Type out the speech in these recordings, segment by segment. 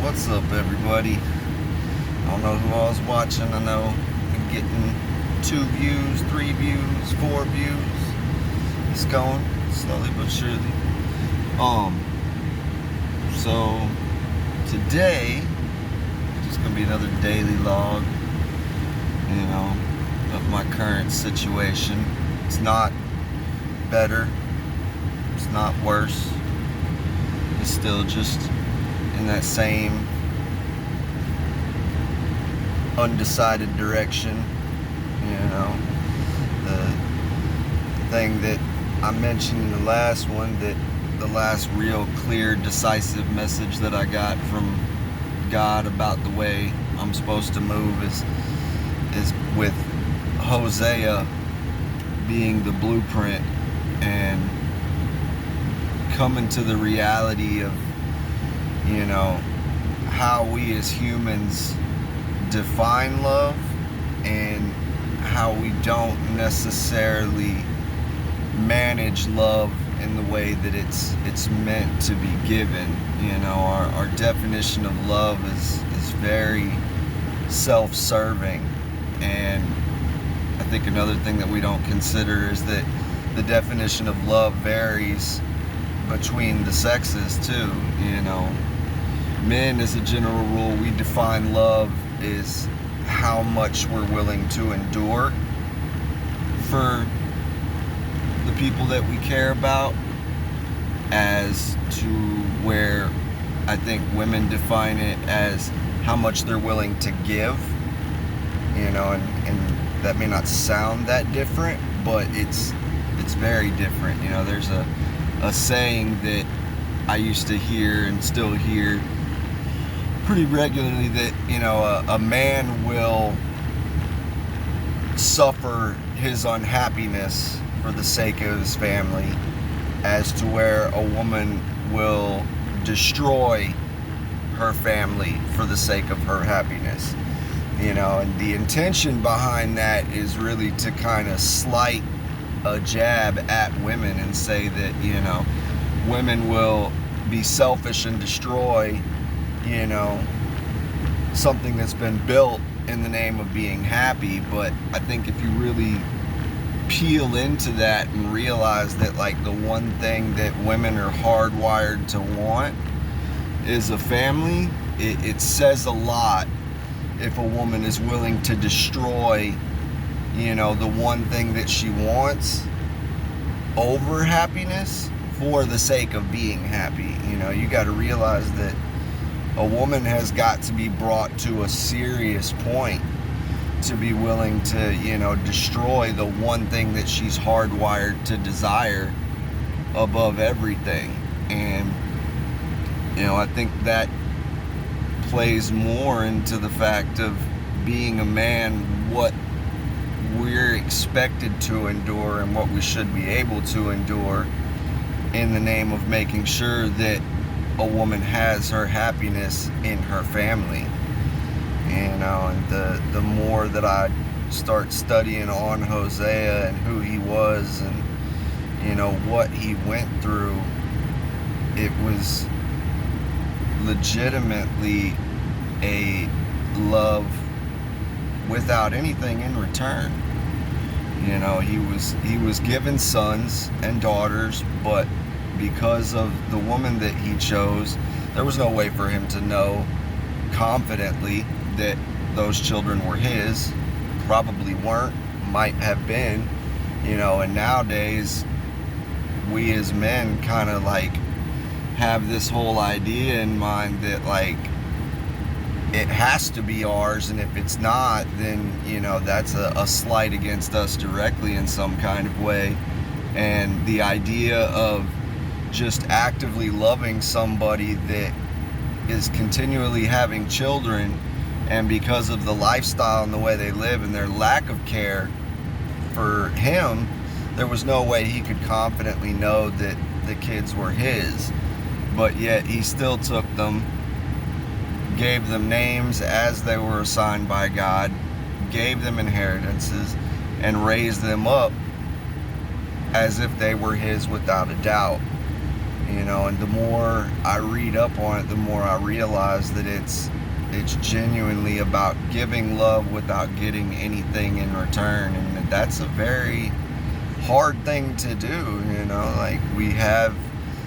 What's up, everybody? I don't know who I was watching. I know I'm getting 2 views, 3 views, 4 views. It's going slowly but surely. So today it's just gonna be another daily log, of my current situation. It's not better. It's not worse. It's still just in that same undecided direction. The thing that I mentioned in the last one, that the last real clear decisive message that I got from God about the way I'm supposed to move is with Hosea being the blueprint and coming to the reality of how we as humans define love and how we don't necessarily manage love in the way that it's meant to be given. Our definition of love is very self-serving, and I think another thing that we don't consider is that the definition of love varies between the sexes too. Men, as a general rule, we define love as how much we're willing to endure for the people that we care about, as to where I think women define it as how much they're willing to give. And that may not sound that different, but it's very different. There's a saying that I used to hear and still hear pretty regularly, that a man will suffer his unhappiness for the sake of his family, as to where a woman will destroy her family for the sake of her happiness. And the intention behind that is really to kind of slight a jab at women and say that women will be selfish and destroy something that's been built in the name of being happy. But I think if you really peel into that and realize that, like, the one thing that women are hardwired to want is a family, it says a lot if a woman is willing to destroy the one thing that she wants over happiness for the sake of being happy. You got to realize that a woman has got to be brought to a serious point to be willing to destroy the one thing that she's hardwired to desire above everything. And I think that plays more into the fact of being a man, what we're expected to endure and what we should be able to endure in the name of making sure that a woman has her happiness in her family. And the more that I start studying on Hosea and who he was and what he went through, it was legitimately a love without anything in return. He was given sons and daughters, but because of the woman that he chose, there was no way for him to know confidently that those children were his. Probably weren't, might have been. And nowadays we as men kind of like have this whole idea in mind that, like, it has to be ours, and if it's not, then that's a slight against us directly in some kind of way. And the idea of just actively loving somebody that is continually having children, and because of the lifestyle and the way they live and their lack of care for him, there was no way he could confidently know that the kids were his. But yet he still took them, gave them names as they were assigned by God, gave them inheritances, and raised them up as if they were his without a doubt. you know, and the more I read up on it, the more I realize that it's genuinely about giving love without getting anything in return. And that's a very hard thing to do, you know. Like,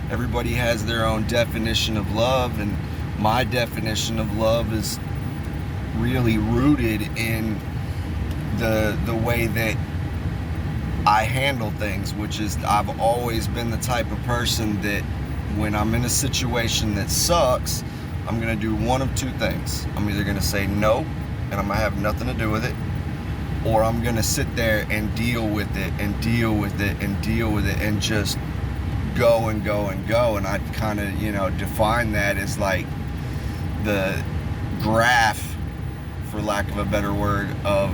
everybody has their own definition of love, and my definition of love is really rooted in the way that I handle things, which is I've always been the type of person that when I'm in a situation that sucks, I'm going to do one of two things. I'm either going to say no, and I'm going to have nothing to do with it, or I'm going to sit there and deal with it and deal with it and deal with it and just go and go and go. And I kind of, you know, define that as like the graph, for lack of a better word, of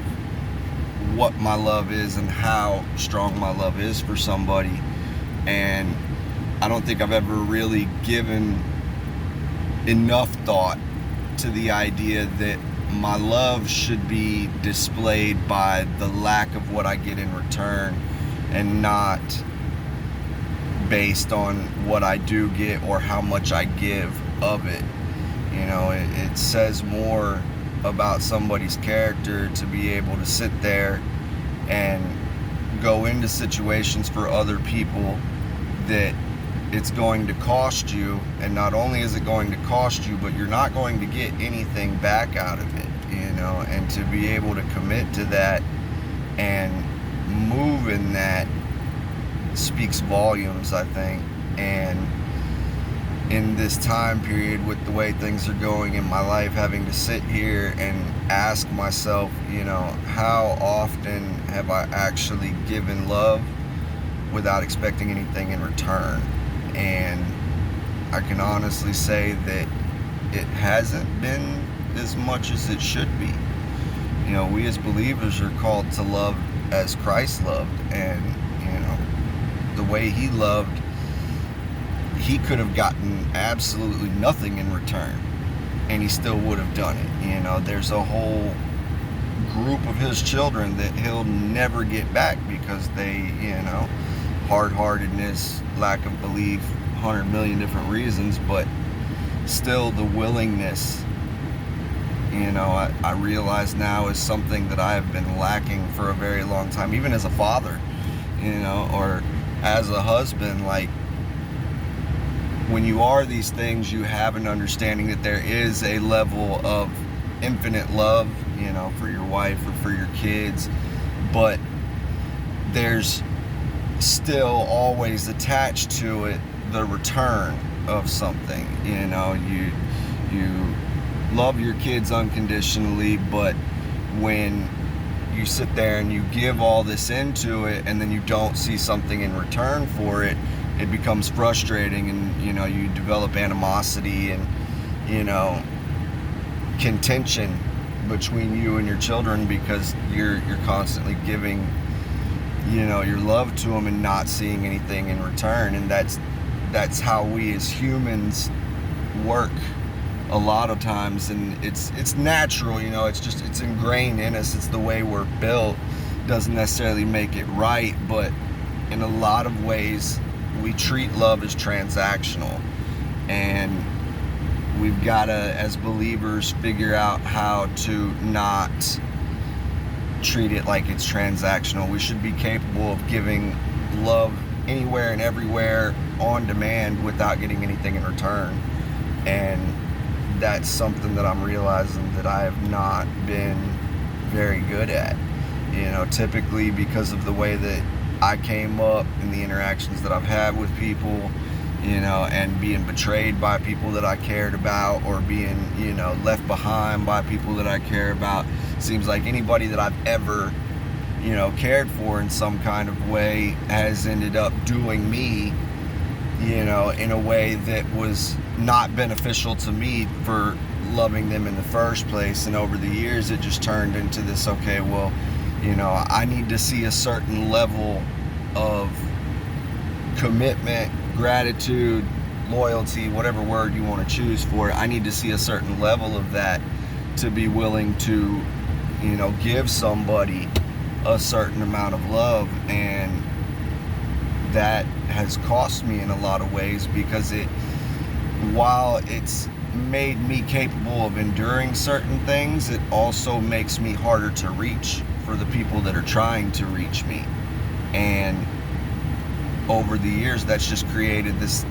what my love is and how strong my love is for somebody. And I don't think I've ever really given enough thought to the idea that my love should be displayed by the lack of what I get in return, and not based on what I do get or how much I give of it. You know, it says more about somebody's character to be able to sit there and go into situations for other people that it's going to cost you, and not only is it going to cost you, but you're not going to get anything back out of it, you know. And to be able to commit to that and move in that speaks volumes, I think. And in this time period, with the way things are going in my life, having to sit here and ask myself, you know, how often have I actually given love without expecting anything in return? And I can honestly say that it hasn't been as much as it should be. You know, we as believers are called to love as Christ loved, and, you know, the way he loved, he could have gotten absolutely nothing in return, and he still would have done it. You know, there's a whole group of his children that he'll never get back because they, you know, hard-heartedness, lack of belief, 100 million different reasons, but still the willingness, you know, I realize now is something that I have been lacking for a very long time, even as a father, you know, or as a husband. Like, when you are these things, you have an understanding that there is a level of infinite love, you know, for your wife or for your kids, but there's still always attached to it the return of something. You know, you love your kids unconditionally, but when you sit there and you give all this into it and then you don't see something in return for it, it becomes frustrating, and, you know, you develop animosity and, you know, contention between you and your children because you're constantly giving, you know, your love to them and not seeing anything in return. And that's how we as humans work a lot of times, and it's natural, you know, it's ingrained in us. It's the way we're built. Doesn't necessarily make it right, but in a lot of ways we treat love as transactional, and we've got to, as believers, figure out how to not treat it like it's transactional. We should be capable of giving love anywhere and everywhere on demand without getting anything in return. And that's something that I'm realizing that I have not been very good at. You know, typically because of the way that I came up and the interactions that I've had with people, you know, and being betrayed by people that I cared about, or being, you know, left behind by people that I care about. Seems like anybody that I've ever, you know, cared for in some kind of way has ended up doing me, you know, in a way that was not beneficial to me for loving them in the first place. And over the years it just turned into this, okay, well, you know, I need to see a certain level of commitment, gratitude, loyalty, whatever word you want to choose for it. I need to see a certain level of that to be willing to, you know, give somebody a certain amount of love. And that has cost me in a lot of ways, because while it's made me capable of enduring certain things, it also makes me harder to reach for the people that are trying to reach me. And over the years, that's just created this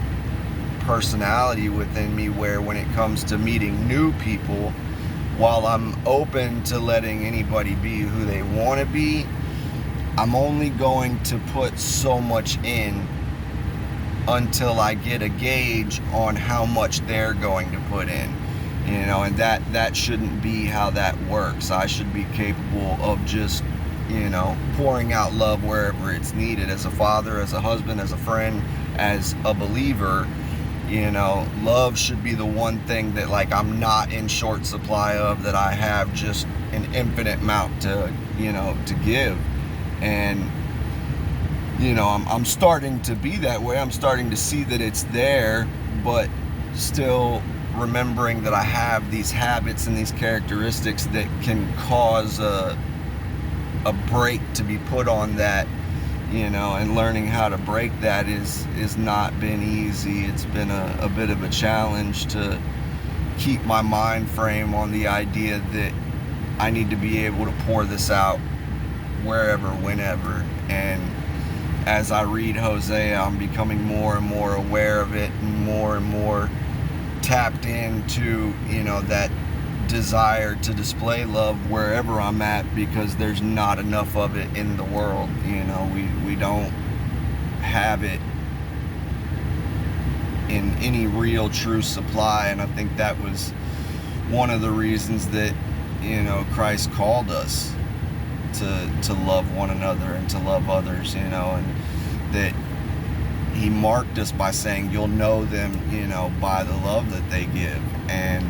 personality within me where when it comes to meeting new people, while I'm open to letting anybody be who they want to be, I'm only going to put so much in until I get a gauge on how much they're going to put in, and that shouldn't be how that works. I should be capable of just, pouring out love wherever it's needed, as a father, as a husband, as a friend, as a believer. Love should be the one thing that, like, I'm not in short supply of, that I have just an infinite amount to give. And I'm starting to be that way. I'm starting to see that it's there, but still remembering that I have these habits and these characteristics that can cause a break to be put on that, and learning how to break that is not been easy. It's been a bit of a challenge to keep my mind frame on the idea that I need to be able to pour this out wherever, whenever. And as I read Hosea, I'm becoming more and more aware of it, and more tapped into, that desire to display love wherever I'm at, because there's not enough of it in the world. We don't have it in any real true supply. And I think that was one of the reasons that, Christ called us to love one another and to love others, and that he marked us by saying, you'll know them, by the love that they give. And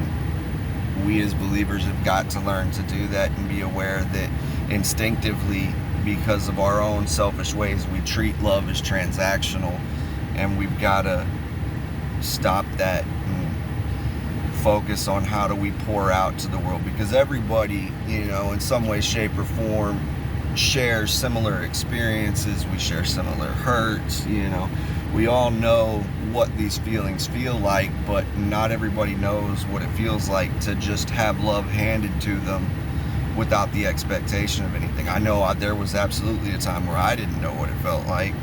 we as believers have got to learn to do that and be aware that instinctively, because of our own selfish ways, we treat love as transactional, and we've got to stop that and focus on how do we pour out to the world, because everybody, in some way, shape, or form shares similar experiences. We share similar hurts. We all know what these feelings feel like, but not everybody knows what it feels like to just have love handed to them without the expectation of anything. I know there was absolutely a time where I didn't know what it felt like.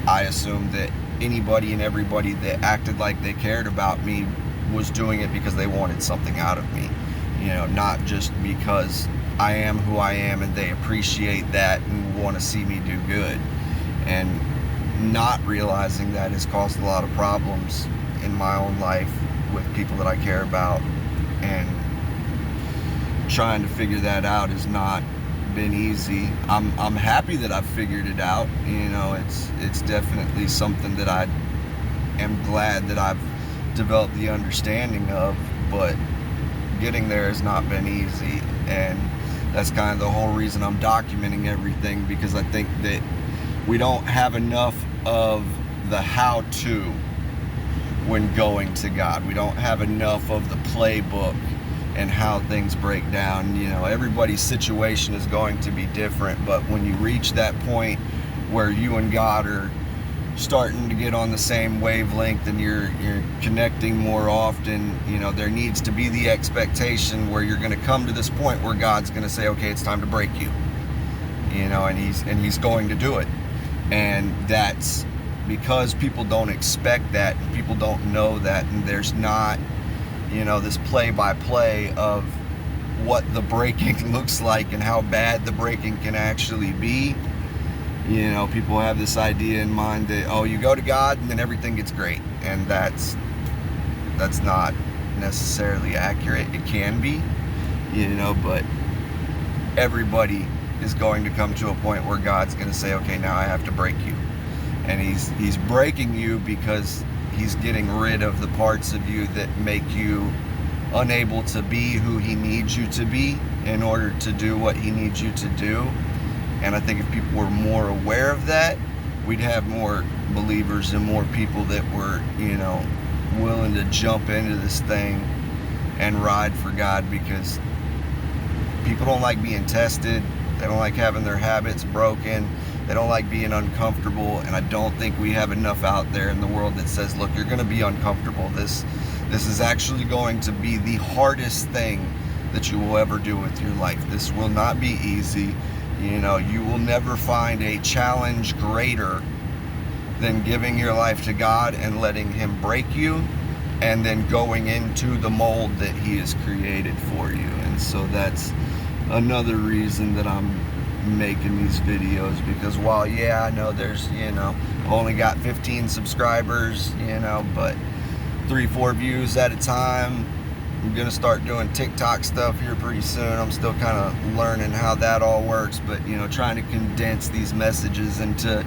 I assumed that anybody and everybody that acted like they cared about me was doing it because they wanted something out of me, not just because I am who I am and they appreciate that and want to see me do good. And not realizing that has caused a lot of problems in my own life with people that I care about, and trying to figure that out has not been easy. I'm happy that I've figured it out. It's definitely something that I am glad that I've developed the understanding of, but getting there has not been easy. And that's kind of the whole reason I'm documenting everything, because I think that we don't have enough of the how-to when going to God. We don't have enough of the playbook and how things break down. Everybody's situation is going to be different, but when you reach that point where you and God are starting to get on the same wavelength and you're connecting more often, there needs to be the expectation where you're going to come to this point where God's going to say, okay, it's time to break you, and he's going to do it. And that's because people don't expect that, and people don't know that, and there's not, this play-by-play of what the breaking looks like and how bad the breaking can actually be. People have this idea in mind that, oh, you go to God and then everything gets great, and that's not necessarily accurate. It can be, but everybody is going to come to a point where God's going to say, okay, now I have to break you. And he's breaking you because he's getting rid of the parts of you that make you unable to be who he needs you to be in order to do what he needs you to do. And I think if people were more aware of that, we'd have more believers and more people that were, willing to jump into this thing and ride for God, because people don't like being tested. They don't like having their habits broken. They don't like being uncomfortable, and I don't think we have enough out there in the world that says, look, you're going to be uncomfortable. This is actually going to be the hardest thing that you will ever do with your life. This will not be easy. You know, you will never find a challenge greater than giving your life to God and letting Him break you, and then going into the mold that He has created for you. And so that's another reason that I'm making these videos, because while, yeah, I know there's, you know, I've only got 15 subscribers, you know, but 3-4 views at a time. I'm gonna start doing TikTok stuff here pretty soon. I'm still kind of learning how that all works, but, you know, trying to condense these messages into,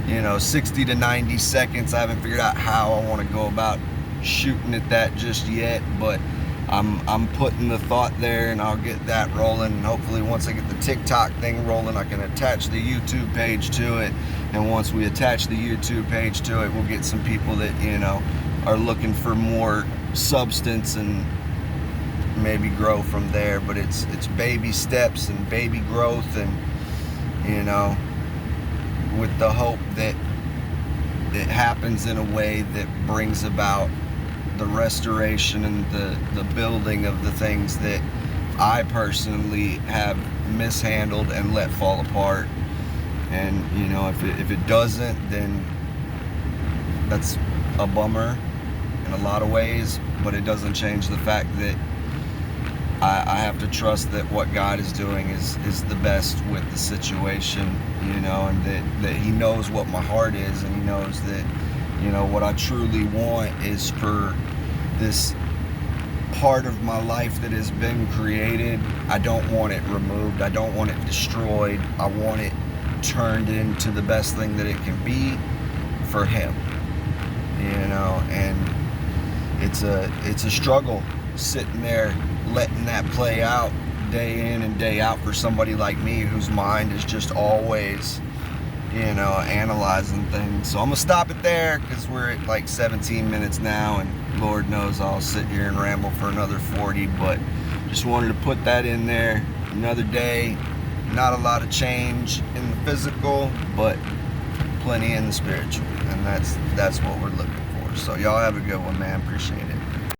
you know, 60 to 90 seconds. I haven't figured out how I want to go about shooting at that just yet, but I'm putting the thought there, and I'll get that rolling. And hopefully once I get the TikTok thing rolling, I can attach the YouTube page to it. And once we attach the YouTube page to it, we'll get some people that, you know, are looking for more substance and maybe grow from there. But it's baby steps and baby growth, and, you know, with the hope that it happens in a way that brings about the restoration and the building of the things that I personally have mishandled and let fall apart. And, you know, if it doesn't, then that's a bummer in a lot of ways, but it doesn't change the fact that I have to trust that what God is doing is the best with the situation, you know, and that He knows what my heart is, and He knows that, you know, what I truly want is for this part of my life that has been created. I don't want it removed. I don't want it destroyed. I want it turned into the best thing that it can be for Him, you know. And it's a struggle sitting there letting that play out day in and day out for somebody like me whose mind is just always, you know, analyzing things. So I'm gonna stop it there, because we're at like 17 minutes now, and Lord knows I'll sit here and ramble for another 40, but just wanted to put that in there. Another day, not a lot of change in the physical, but plenty in the spiritual, and that's what we're looking for. So y'all have a good one, man. Appreciate it.